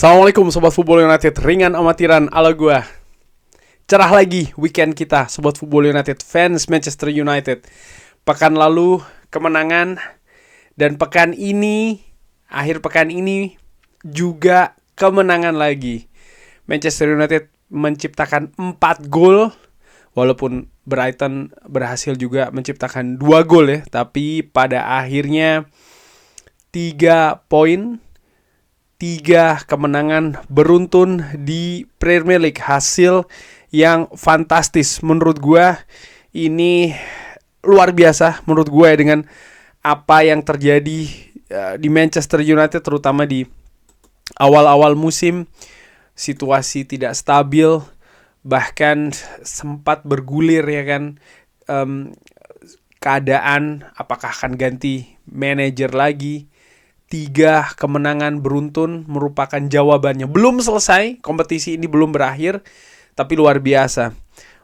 Assalamualaikum Sobat Football United, ringan amatiran ala gua. Cerah lagi weekend kita Sobat Football United, fans Manchester United. Pekan lalu kemenangan, dan akhir pekan ini juga kemenangan lagi. Manchester United menciptakan 4 gol, walaupun Brighton berhasil juga menciptakan 2 gol ya. Tapi pada akhirnya 3 poin, 3 kemenangan beruntun di Premier League. Hasil yang fantastis menurut gue. Ini luar biasa menurut gue ya, dengan apa yang terjadi di Manchester United, terutama di awal-awal musim. Situasi tidak stabil, bahkan sempat bergulir ya kan. Keadaan apakah akan ganti manajer lagi. 3 kemenangan beruntun merupakan jawabannya. Belum selesai, kompetisi ini belum berakhir, tapi luar biasa.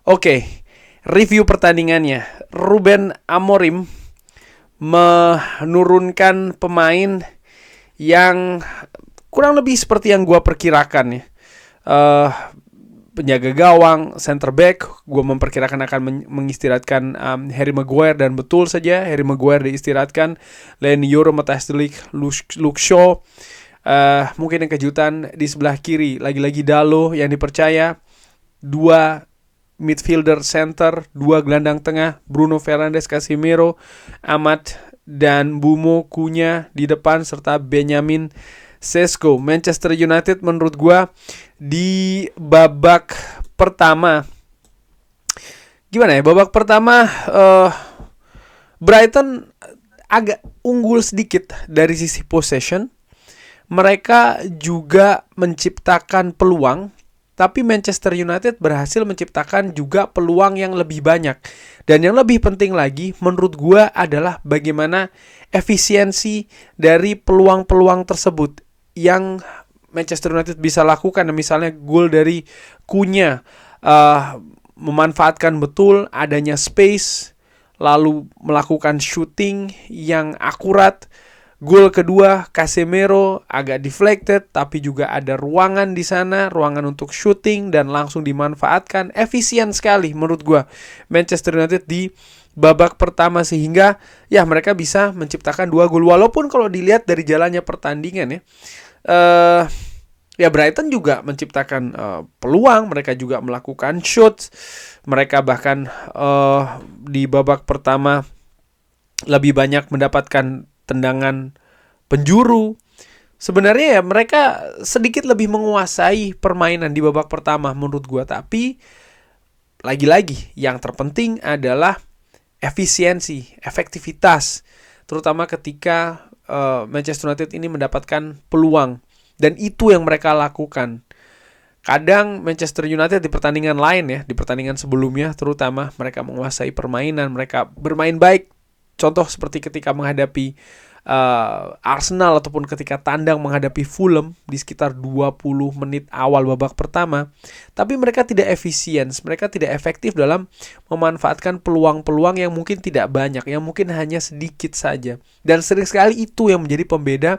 Oke, review pertandingannya. Ruben Amorim menurunkan pemain yang kurang lebih seperti yang gue perkirakan ya. Penjaga gawang, center back, gue memperkirakan akan mengistirahatkan Harry Maguire, dan betul saja Harry Maguire diistirahatkan. Leny Yoro, Matthijs de Ligt, Luke Shaw. Mungkin yang kejutan di sebelah kiri, lagi-lagi Dalot yang dipercaya. 2 midfielder center, 2 gelandang tengah, Bruno Fernandes, Casemiro, Ahmad, dan Bumo Kunya di depan, serta Benjamin Sesko. Manchester United menurut gua di babak pertama, gimana ya? Babak pertama Brighton agak unggul sedikit dari sisi possession. Mereka juga menciptakan peluang, tapi Manchester United berhasil menciptakan juga peluang yang lebih banyak. Dan yang lebih penting lagi menurut gua adalah bagaimana efisiensi dari peluang-peluang tersebut yang Manchester United bisa lakukan. Misalnya gol dari Kunya, memanfaatkan betul adanya space, lalu melakukan shooting yang akurat. Gol kedua Casemiro agak deflected, tapi juga ada ruangan di sana, ruangan untuk shooting, dan langsung dimanfaatkan. Efisien sekali menurut gua Manchester United di babak pertama, sehingga ya mereka bisa menciptakan 2 gol. Walaupun kalau dilihat dari jalannya pertandingan ya, Brighton juga menciptakan peluang, mereka juga melakukan shoot. Mereka bahkan di babak pertama lebih banyak mendapatkan tendangan penjuru. Sebenarnya ya mereka sedikit lebih menguasai permainan di babak pertama menurut gua. Tapi lagi-lagi yang terpenting adalah efisiensi, efektivitas, terutama ketika Manchester United ini mendapatkan peluang. Dan itu yang mereka lakukan. Kadang Manchester United di pertandingan lain ya, di pertandingan sebelumnya terutama, mereka menguasai permainan, mereka bermain baik. Contoh seperti ketika menghadapi Arsenal, ataupun ketika tandang menghadapi Fulham di sekitar 20 menit awal babak pertama. Tapi mereka tidak efisien, mereka tidak efektif dalam memanfaatkan peluang-peluang yang mungkin tidak banyak, yang mungkin hanya sedikit saja. Dan sering sekali itu yang menjadi pembeda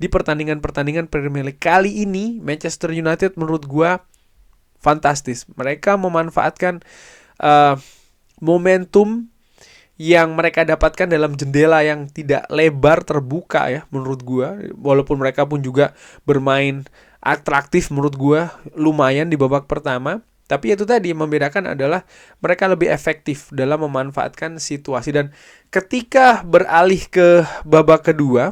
di pertandingan-pertandingan Premier League. Kali ini Manchester United menurut gua fantastis. Mereka memanfaatkan momentum yang mereka dapatkan dalam jendela yang tidak lebar, terbuka ya menurut gua. Walaupun mereka pun juga bermain atraktif menurut gua, lumayan di babak pertama. Tapi itu tadi yang membedakan adalah mereka lebih efektif dalam memanfaatkan situasi. Dan ketika beralih ke babak kedua,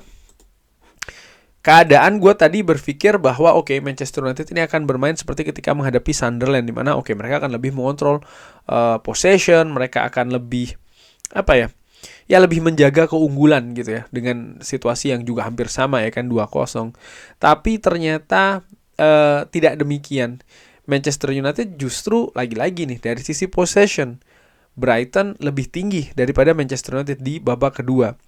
keadaan gue tadi berpikir bahwa Manchester United ini akan bermain seperti ketika menghadapi Sunderland, di mana mereka akan lebih mengontrol possession, mereka akan lebih lebih menjaga keunggulan gitu ya, dengan situasi yang juga hampir sama ya kan, 2-0. Tapi ternyata tidak demikian. Manchester United justru lagi-lagi nih dari sisi possession, Brighton lebih tinggi daripada Manchester United di babak kedua.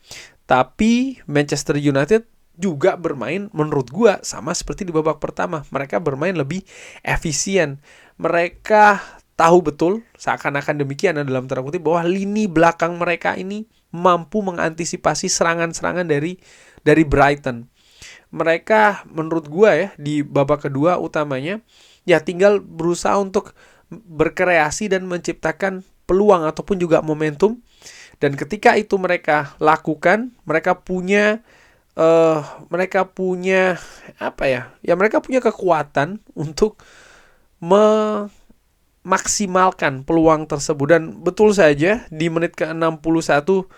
Tapi Manchester United juga bermain menurut gua sama seperti di babak pertama. Mereka bermain lebih efisien. Mereka tahu betul, seakan-akan demikian dalam tanda kutip, bahwa lini belakang mereka ini mampu mengantisipasi serangan-serangan dari Brighton. mereka menurut gue ya di babak kedua utamanya ya tinggal berusaha untuk berkreasi dan menciptakan peluang ataupun juga momentum. Dan ketika itu mereka lakukan, mereka punya apa ya? Ya mereka punya kekuatan untuk memaksimalkan peluang tersebut. Dan betul saja di menit ke-61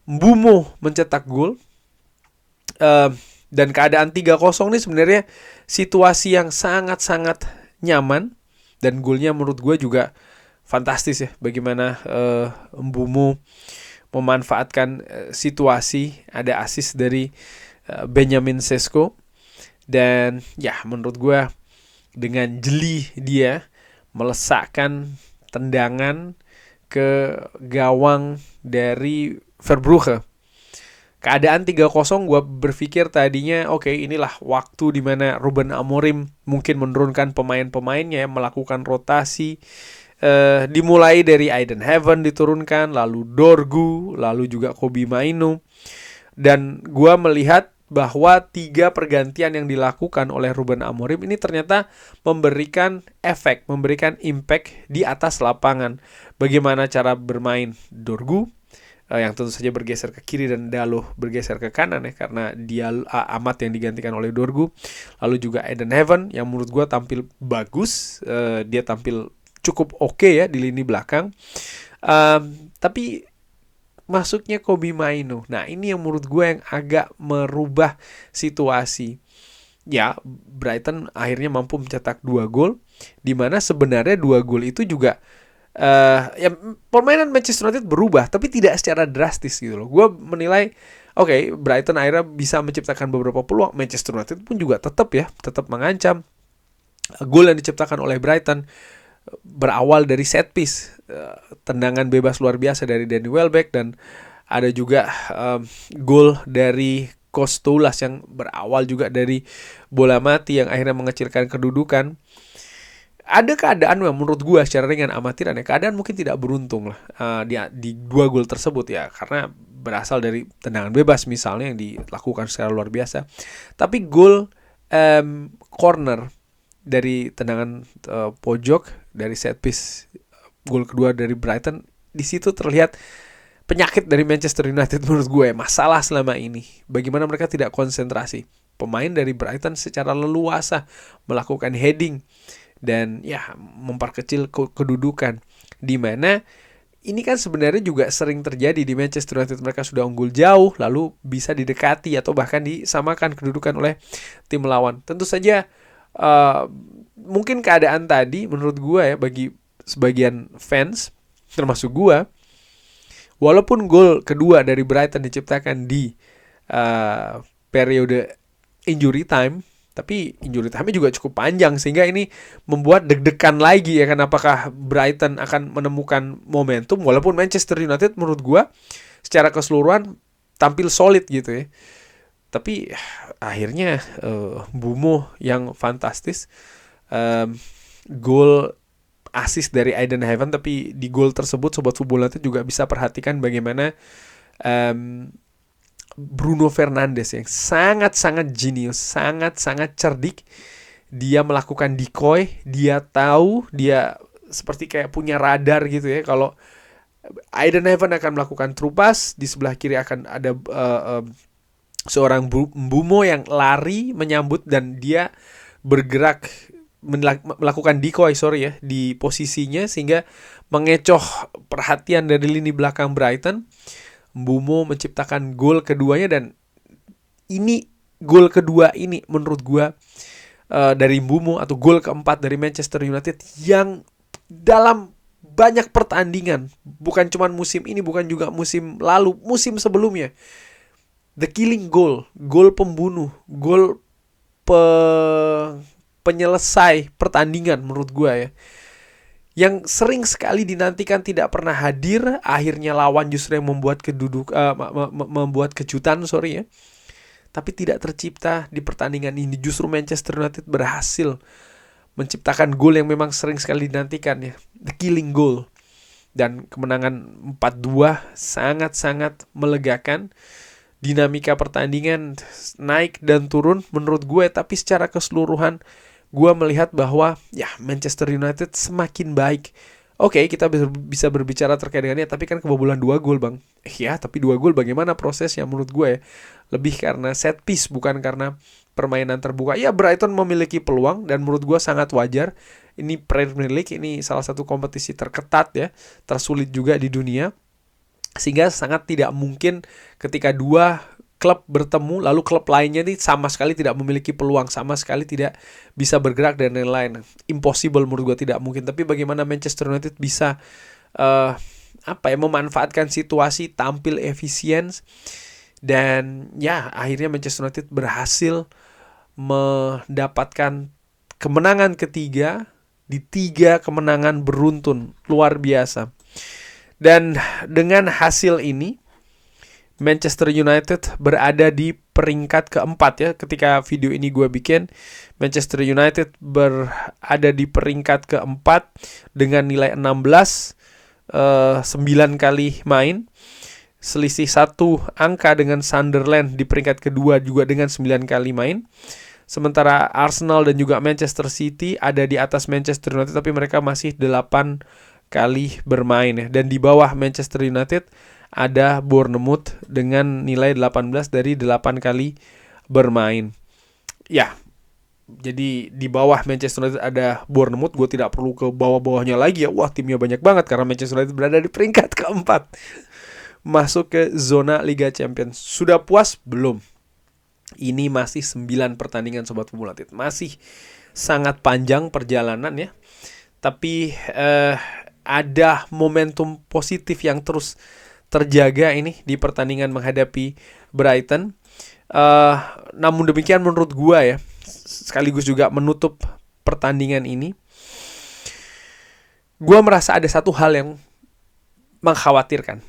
Mbeumo mencetak gol. Dan keadaan 3-0 ini sebenarnya situasi yang sangat-sangat nyaman. Dan golnya menurut gue juga fantastis ya. Bagaimana Mbeumo memanfaatkan situasi. Ada assist dari Benjamin Sesko. Dan ya menurut gue dengan jeli dia melesakkan tendangan ke gawang dari Verbrugge. Keadaan 3-0 gue berpikir tadinya oke, inilah waktu dimana Ruben Amorim mungkin menurunkan pemain-pemainnya, melakukan rotasi. Dimulai dari Eindhoven diturunkan, lalu Dorgu, lalu juga Kobbie Mainoo. Dan gue melihat bahwa 3 pergantian yang dilakukan oleh Ruben Amorim ini ternyata memberikan efek, memberikan impact di atas lapangan. Bagaimana cara bermain Dorgu, yang tentu saja bergeser ke kiri dan Dalot bergeser ke kanan ya, karena dia Amat yang digantikan oleh Dorgu. Lalu juga Eindhoven yang menurut gue tampil bagus, dia tampil cukup oke ya di lini belakang. Tapi masuknya Kobbie Mainoo. Nah ini yang menurut gue yang agak merubah situasi. Ya Brighton akhirnya mampu mencetak 2 gol. Dimana sebenarnya 2 gol itu juga ya permainan Manchester United berubah. Tapi tidak secara drastis gitu loh. Gue menilai oke, Brighton akhirnya bisa menciptakan beberapa peluang. Manchester United pun juga tetap mengancam. Gol yang diciptakan oleh Brighton berawal dari set piece, tendangan bebas luar biasa dari Danny Welbeck, dan ada juga gol dari Costolas yang berawal juga dari bola mati yang akhirnya mengecilkan kedudukan. Ada keadaan yang menurut gue secara ringan amatiran ya, keadaan mungkin tidak beruntung lah di 2 gol tersebut ya, karena berasal dari tendangan bebas misalnya yang dilakukan secara luar biasa. Tapi gol corner dari tendangan pojok dari set piece, gol kedua dari Brighton, di situ terlihat penyakit dari Manchester United menurut gue, masalah selama ini. Bagaimana mereka tidak konsentrasi. Pemain dari Brighton secara leluasa melakukan heading dan ya memperkecil kedudukan, di mana ini kan sebenarnya juga sering terjadi di Manchester United. Mereka sudah unggul jauh lalu bisa didekati atau bahkan disamakan kedudukan oleh tim lawan. Tentu saja mungkin keadaan tadi menurut gue ya, bagi sebagian fans termasuk gue, walaupun gol kedua dari Brighton diciptakan di periode injury time, tapi injury time-nya juga cukup panjang sehingga ini membuat deg-degan lagi ya kan, apakah Brighton akan menemukan momentum, walaupun Manchester United menurut gue secara keseluruhan tampil solid gitu ya. Tapi akhirnya Mbeumo yang fantastis, gol assist dari Eindhoven. Tapi di gol tersebut Sobat Football United juga bisa perhatikan bagaimana Bruno Fernandes yang sangat-sangat jenius, sangat-sangat cerdik. Dia melakukan decoy, dia tahu, dia seperti kayak punya radar gitu ya, kalau Eindhoven akan melakukan true pass, di sebelah kiri akan ada seorang Mbeumo yang lari menyambut, dan dia bergerak melakukan decoy di posisinya sehingga mengecoh perhatian dari lini belakang Brighton. Mbeumo menciptakan gol keduanya, dan ini gol kedua ini menurut gua dari Mbeumo, atau gol keempat dari Manchester United yang dalam banyak pertandingan, bukan cuma musim ini, bukan juga musim lalu, musim sebelumnya. The killing goal, gol pembunuh, gol penyelesai pertandingan menurut gue ya, yang sering sekali dinantikan tidak pernah hadir. Akhirnya lawan justru yang membuat membuat kejutan ya. Tapi tidak tercipta di pertandingan ini. Justru Manchester United berhasil menciptakan gol yang memang sering sekali dinantikan ya, the killing goal. Dan kemenangan 4-2 sangat-sangat melegakan. dinamika pertandingan naik dan turun menurut gue, tapi secara keseluruhan gue melihat bahwa ya Manchester United semakin baik. Oke, kita bisa berbicara terkait dengannya, tapi kan kebobolan 2 gol bang. Ya, tapi 2 gol bagaimana prosesnya menurut gue? Lebih karena set piece, bukan karena permainan terbuka. Ya, Brighton memiliki peluang dan menurut gue sangat wajar. Ini Premier League, ini salah satu kompetisi terketat ya, tersulit juga di dunia. Sehingga sangat tidak mungkin ketika dua klub bertemu lalu klub lainnya nih sama sekali tidak memiliki peluang, sama sekali tidak bisa bergerak dan lain-lain. Impossible menurut gue, tidak mungkin. Tapi bagaimana Manchester United bisa memanfaatkan situasi, tampil efisien, dan ya akhirnya Manchester United berhasil mendapatkan kemenangan ketiga di 3 kemenangan beruntun, luar biasa. Dan dengan hasil ini Manchester United berada di peringkat keempat ya. Ketika video ini gue bikin, Manchester United berada di peringkat keempat dengan nilai 16, 9 kali main. Selisih 1 angka dengan Sunderland di peringkat kedua juga dengan 9 kali main. Sementara Arsenal dan juga Manchester City ada di atas Manchester United, tapi mereka masih 8 kali bermain ya. Dan di bawah Manchester United ada Bournemouth dengan nilai 18 dari 8 kali bermain. Ya, jadi di bawah Manchester United ada Bournemouth. Gue tidak perlu ke bawah-bawahnya lagi ya. Wah, timnya banyak banget karena Manchester United berada di peringkat keempat, masuk ke zona Liga Champions. Sudah puas? Belum. Ini masih 9 pertandingan Sobat Football United. Masih sangat panjang perjalanan ya. Tapi ada momentum positif yang terus terjaga ini di pertandingan menghadapi Brighton. Namun demikian menurut gua ya, sekaligus juga menutup pertandingan ini, gua merasa ada satu hal yang mengkhawatirkan.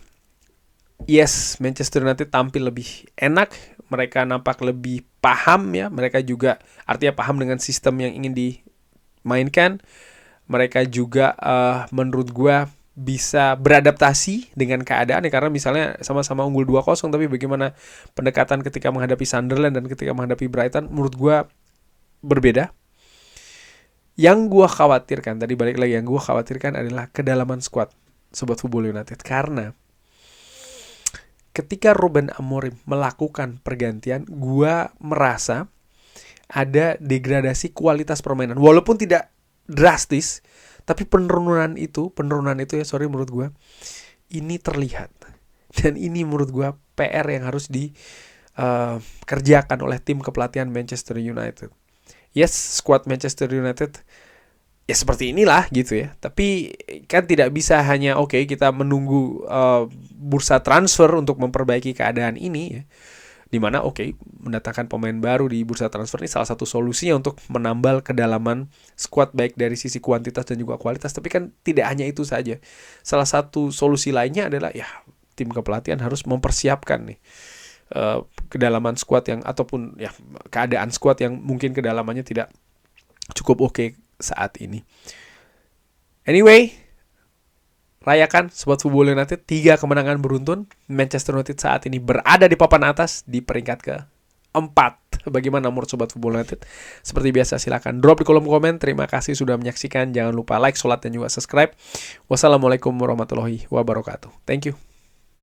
Yes, Manchester United tampil lebih enak, mereka nampak lebih paham ya, mereka juga artinya paham dengan sistem yang ingin dimainkan. Mereka juga menurut gua bisa beradaptasi dengan keadaan ya, karena misalnya sama-sama unggul 2-0, tapi bagaimana pendekatan ketika menghadapi Sunderland dan ketika menghadapi Brighton menurut gue berbeda. Yang gue khawatirkan, tadi balik lagi, yang gue khawatirkan adalah kedalaman skuad Sobat Football United. Karena ketika Ruben Amorim melakukan pergantian, gue merasa ada degradasi kualitas permainan. Walaupun tidak drastis, tapi penurunan itu ya, menurut gue ini terlihat. Dan ini menurut gue PR yang harus dikerjakan oleh tim kepelatihan Manchester United. Yes, squad Manchester United ya seperti inilah gitu ya. Tapi kan tidak bisa hanya kita menunggu bursa transfer untuk memperbaiki keadaan ini ya. Dimana mendatangkan pemain baru di bursa transfer ini salah satu solusinya untuk menambal kedalaman skuad baik dari sisi kuantitas dan juga kualitas. Tapi kan tidak hanya itu saja. Salah satu solusi lainnya adalah ya tim kepelatihan harus mempersiapkan nih kedalaman skuad yang ataupun ya keadaan skuad yang mungkin kedalamannya tidak cukup saat ini. Anyway, rayakan Sobat Football United 3 kemenangan beruntun. Manchester United saat ini berada di papan atas di peringkat ke-4. Bagaimana menurut Sobat Football United? Seperti biasa silakan drop di kolom komen. Terima kasih sudah menyaksikan. Jangan lupa like, sholat, dan juga subscribe. Wassalamualaikum warahmatullahi wabarakatuh. Thank you.